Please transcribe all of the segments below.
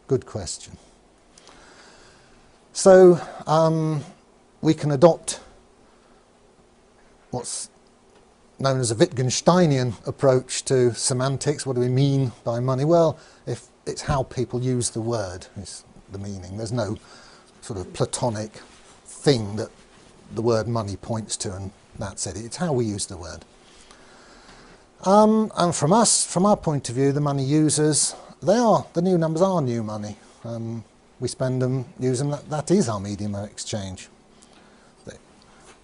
Good question. So we can adopt what's known as a Wittgensteinian approach to semantics. What do we mean by money? Well, if it's how people use the word is the meaning. There's no sort of Platonic thing that the word money points to and that's it. It's how we use the word. And from our point of view, the money users, the new numbers are new money. We spend them, use them, that is our medium of exchange.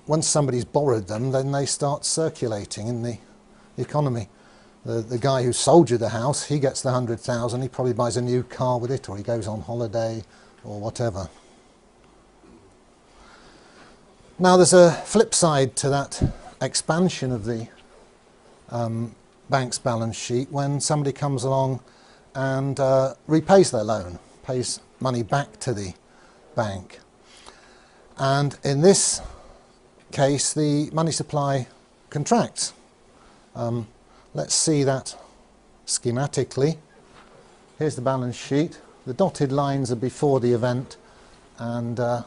Once somebody's borrowed them, then they start circulating in the economy. The guy who sold you the house, he gets the 100,000, he probably buys a new car with it, or he goes on holiday, or whatever. Now there's a flip side to that expansion of the bank's balance sheet when somebody comes along and repays their loan, pays money back to the bank. And in this case, the money supply contracts. Let's see that schematically. Here's the balance sheet. The dotted lines are before the event, and the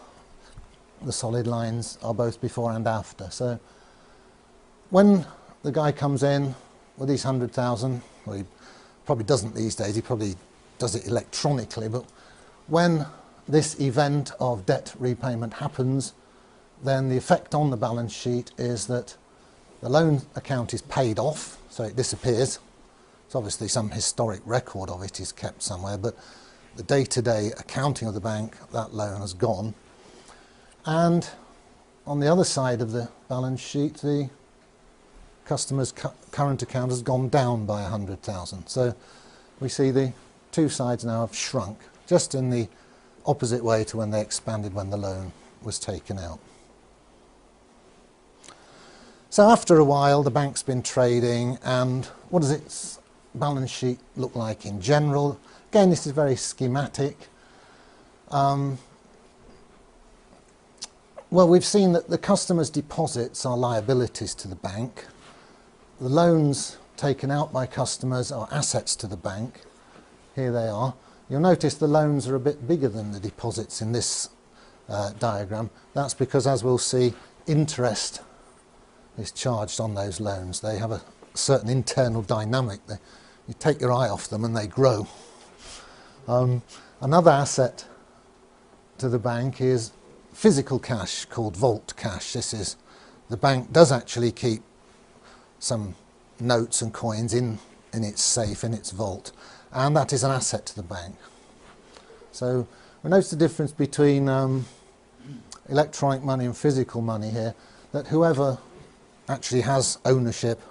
solid lines are both before and after. So when the guy comes in with these 100,000, well, he probably doesn't these days, he probably does it electronically, but when this event of debt repayment happens, then the effect on the balance sheet is that the loan account is paid off, so it disappears. So obviously some historic record of it is kept somewhere, but the day-to-day accounting of the bank, that loan has gone. And on the other side of the balance sheet, the customer's current account has gone down by 100,000. So we see the two sides now have shrunk, just in the opposite way to when they expanded when the loan was taken out. So after a while, the bank's been trading, and what does its balance sheet look like in general? Again, this is very schematic. Well, we've seen that the customer's deposits are liabilities to the bank. The loans taken out by customers are assets to the bank. Here they are. You'll notice the loans are a bit bigger than the deposits in this diagram. That's because, as we'll see, interest is charged on those loans. They have a certain internal dynamic. You take your eye off them and they grow. Another asset to the bank is physical cash called vault cash. This is, the bank does actually keep some notes and coins in its safe, in its vault, and that is an asset to the bank. So we notice the difference between electronic money and physical money here, that whoever actually has ownership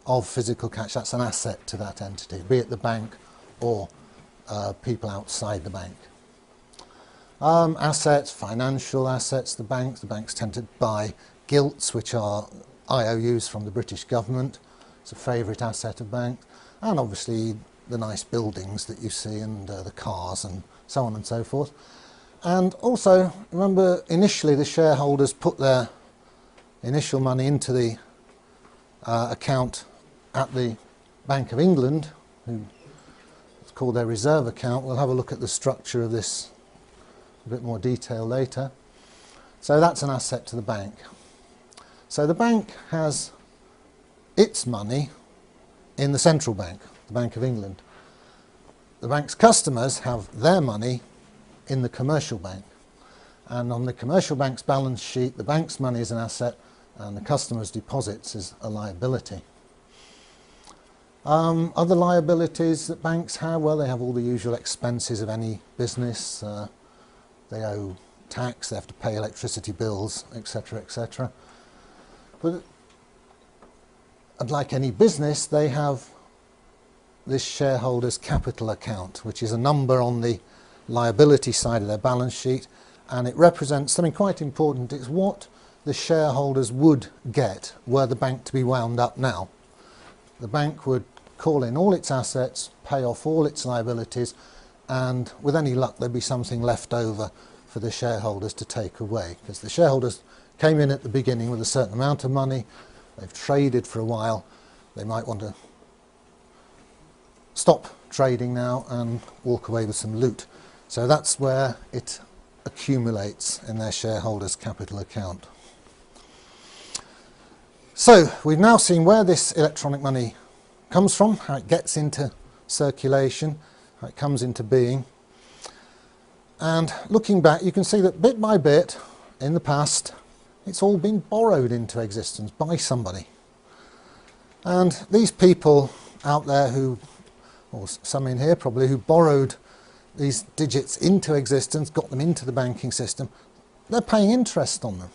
of physical cash, that's an asset to that entity, be it the bank or people outside the bank. Assets, financial assets, the banks tend to buy gilts, which are IOUs from the British government. It's a favourite asset of banks, and obviously the nice buildings that you see, and the cars and so on and so forth. And also, remember, initially the shareholders put their initial money into the account at the Bank of England, it's called their reserve account. We'll have a look at the structure of this in a bit more detail later. So that's an asset to the bank. So the bank has its money in the central bank, the Bank of England. The bank's customers have their money in the commercial bank. And on the commercial bank's balance sheet, the bank's money is an asset and the customer's deposits is a liability. Other liabilities that banks have, well, they have all the usual expenses of any business. They owe tax, they have to pay electricity bills, etc., etc. But like any business, they have this shareholder's capital account, which is a number on the liability side of their balance sheet, and it represents something quite important. It's what the shareholders would get were the bank to be wound up now. The bank would call in all its assets, pay off all its liabilities, and with any luck there'd be something left over for the shareholders to take away, because the shareholders came in at the beginning with a certain amount of money, they've traded for a while, they might want to stop trading now and walk away with some loot. So that's where it accumulates in their shareholders' capital account. So we've now seen where this electronic money comes from, how it gets into circulation, how it comes into being. And looking back, you can see that bit by bit in the past, it's all been borrowed into existence by somebody. And these people out there who, or some in here probably, who borrowed these digits into existence, got them into the banking system, they're paying interest on them.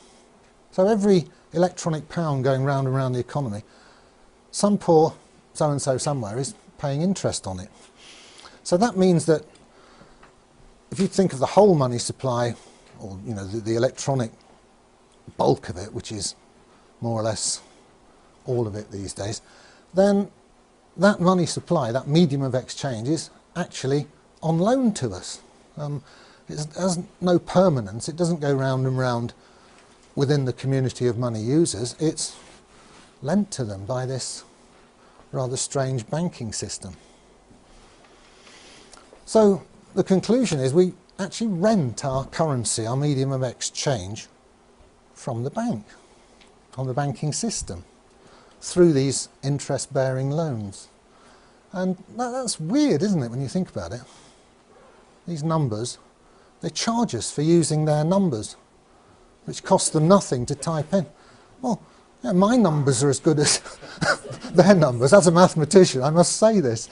So every electronic pound going round and round the economy, some poor so-and-so somewhere is paying interest on it. So that means that if you think of the whole money supply, or you know, the electronic bulk of it, which is more or less all of it these days, then that money supply, that medium of exchange, is actually on loan to us. It has no permanence. It doesn't go round and round within the community of money users. It's lent to them by this rather strange banking system. So the conclusion is we actually rent our currency, our medium of exchange, from the bank, from the banking system, through these interest-bearing loans. And that's weird, isn't it, when you think about it? These numbers, they charge us for using their numbers, which costs them nothing to type in. Well, yeah, my numbers are as good as their numbers. As a mathematician, I must say this.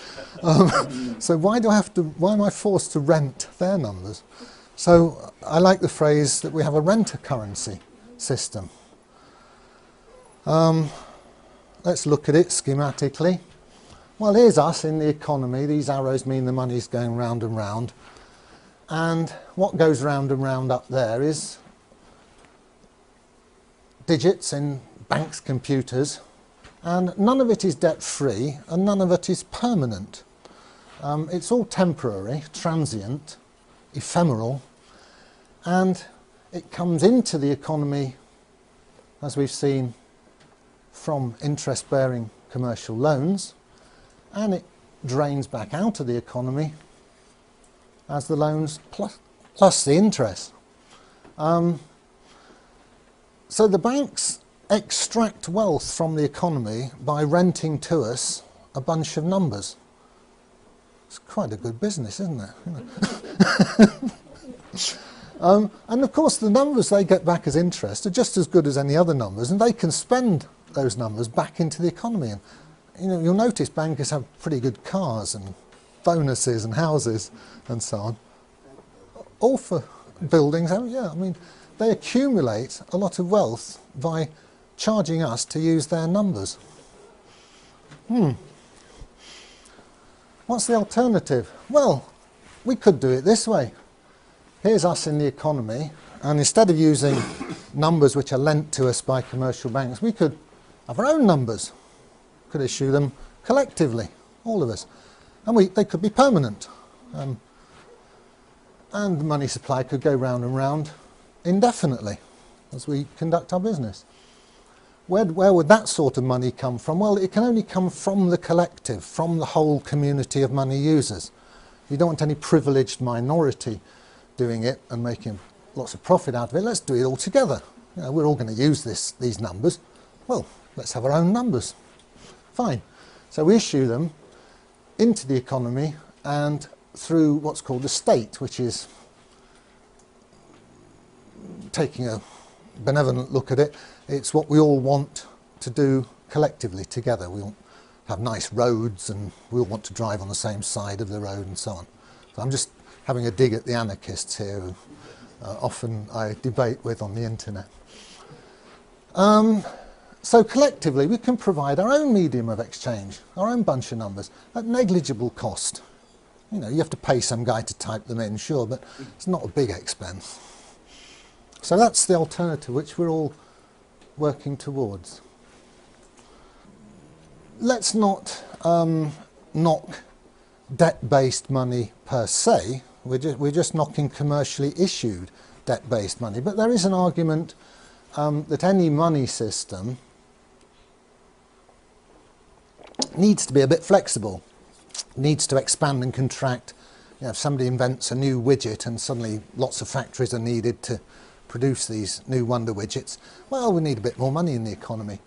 So why am I forced to rent their numbers? So I like the phrase that we have a rent-a-currency system. Let's look at it schematically. Well, here's us in the economy. These arrows mean the money's going round and round. And what goes round and round up there is digits in banks' computers, and none of it is debt-free and none of it is permanent. It's all temporary, transient, ephemeral, and it comes into the economy, as we've seen, from interest-bearing commercial loans, and it drains back out of the economy as the loans plus the interest. So the banks extract wealth from the economy by renting to us a bunch of numbers. It's quite a good business, isn't it? And of course the numbers they get back as interest are just as good as any other numbers, and they can spend those numbers back into the economy. And you know, you'll notice bankers have pretty good cars and bonuses and houses and so on. All for buildings. Yeah, I mean, they accumulate a lot of wealth by charging us to use their numbers. What's the alternative? Well, we could do it this way. Here's us in the economy, and instead of using numbers which are lent to us by commercial banks, we could have our own numbers. Could issue them collectively, all of us. And they could be permanent. And the money supply could go round and round indefinitely as we conduct our business. Where would that sort of money come from? Well, it can only come from the collective, from the whole community of money users. You don't want any privileged minority doing it and making lots of profit out of it. Let's do it all together. You know, we're all going to use these numbers. Well, let's have our own numbers. Fine. So we issue them into the economy and through what's called the state, which is, taking a benevolent look at it, it's what we all want to do collectively together. We all have nice roads and we all want to drive on the same side of the road and so on. So I'm just having a dig at the anarchists here who often I debate with on the internet. So collectively we can provide our own medium of exchange, our own bunch of numbers at negligible cost. You know, you have to pay some guy to type them in, sure, but it's not a big expense. So that's the alternative which we're all working towards. Let's not knock debt-based money per se. We're just knocking commercially issued debt-based money. But there is an argument that any money system needs to be a bit flexible. needs to expand and contract. You know, if somebody invents a new widget and suddenly lots of factories are needed to produce these new wonder widgets, well, we need a bit more money in the economy.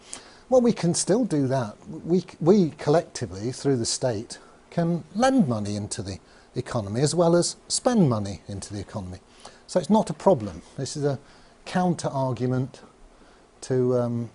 Well, we can still do that. We collectively, through the state, can lend money into the economy as well as spend money into the economy. So it's not a problem. This is a counter argument to